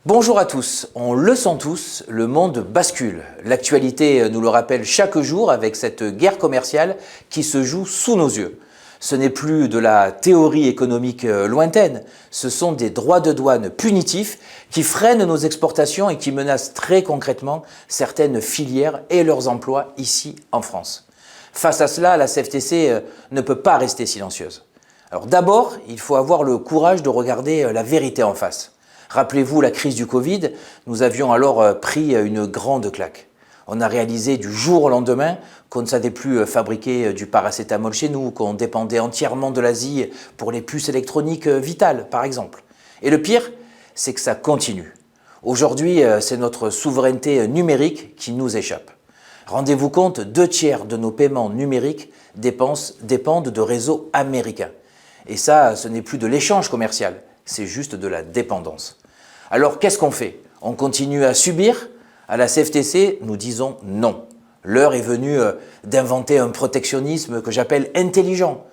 Bonjour à tous, on le sent tous, le monde bascule. L'actualité nous le rappelle chaque jour avec cette guerre commerciale qui se joue sous nos yeux. Ce n'est plus de la théorie économique lointaine, ce sont des droits de douane punitifs qui freinent nos exportations et qui menacent très concrètement certaines filières et leurs emplois ici en France. Face à cela, la CFTC ne peut pas rester silencieuse. Alors d'abord, il faut avoir le courage de regarder la vérité en face. Rappelez-vous la crise du Covid, nous avions alors pris une grande claque. On a réalisé du jour au lendemain qu'on ne savait plus fabriquer du paracétamol chez nous, qu'on dépendait entièrement de l'Asie pour les puces électroniques vitales, par exemple. Et le pire, c'est que ça continue. Aujourd'hui, c'est notre souveraineté numérique qui nous échappe. Rendez-vous compte, 2/3 de nos paiements numériques dépendent de réseaux américains. Et ça, ce n'est plus de l'échange commercial, c'est juste de la dépendance. Alors qu'est-ce qu'on fait? On continue à subir? À la CFTC, nous disons non. L'heure est venue d'inventer un protectionnisme que j'appelle intelligent.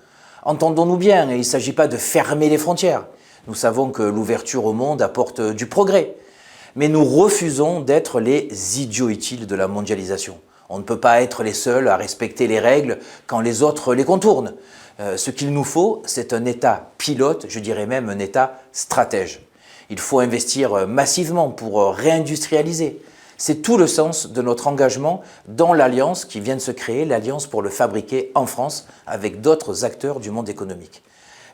Entendons-nous bien, il ne s'agit pas de fermer les frontières. Nous savons que l'ouverture au monde apporte du progrès. Mais nous refusons d'être les idiots utiles de la mondialisation. On ne peut pas être les seuls à respecter les règles quand les autres les contournent. Ce qu'il nous faut, c'est un État pilote, je dirais même un État stratège. Il faut investir massivement pour réindustrialiser. C'est tout le sens de notre engagement dans l'alliance qui vient de se créer, l'Alliance pour le fabriquer en France, avec d'autres acteurs du monde économique.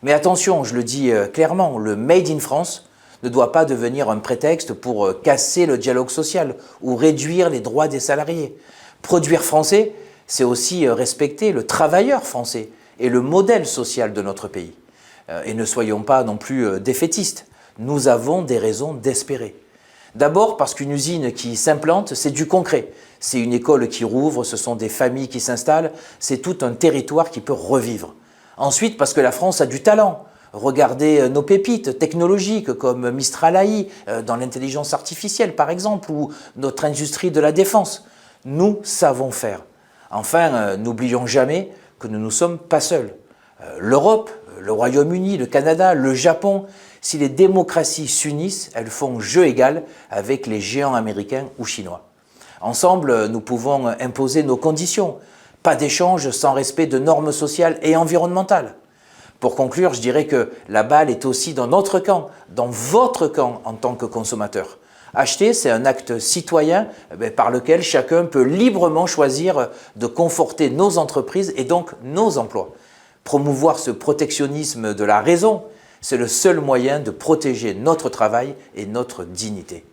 Mais attention, je le dis clairement, le Made in France ne doit pas devenir un prétexte pour casser le dialogue social ou réduire les droits des salariés. Produire français, c'est aussi respecter le travailleur français et le modèle social de notre pays. Et ne soyons pas non plus défaitistes. Nous avons des raisons d'espérer. D'abord parce qu'une usine qui s'implante, c'est du concret. C'est une école qui rouvre, ce sont des familles qui s'installent, c'est tout un territoire qui peut revivre. Ensuite parce que la France a du talent. Regardez nos pépites technologiques comme Mistral AI dans l'intelligence artificielle par exemple, ou notre industrie de la défense. Nous savons faire. Enfin, n'oublions jamais que nous ne sommes pas seuls. L'Europe, le Royaume-Uni, le Canada, le Japon, si les démocraties s'unissent, elles font jeu égal avec les géants américains ou chinois. Ensemble, nous pouvons imposer nos conditions. Pas d'échange sans respect de normes sociales et environnementales. Pour conclure, je dirais que la balle est aussi dans notre camp, dans votre camp en tant que consommateur. Acheter, c'est un acte citoyen par lequel chacun peut librement choisir de conforter nos entreprises et donc nos emplois. Promouvoir ce protectionnisme de la raison, c'est le seul moyen de protéger notre travail et notre dignité.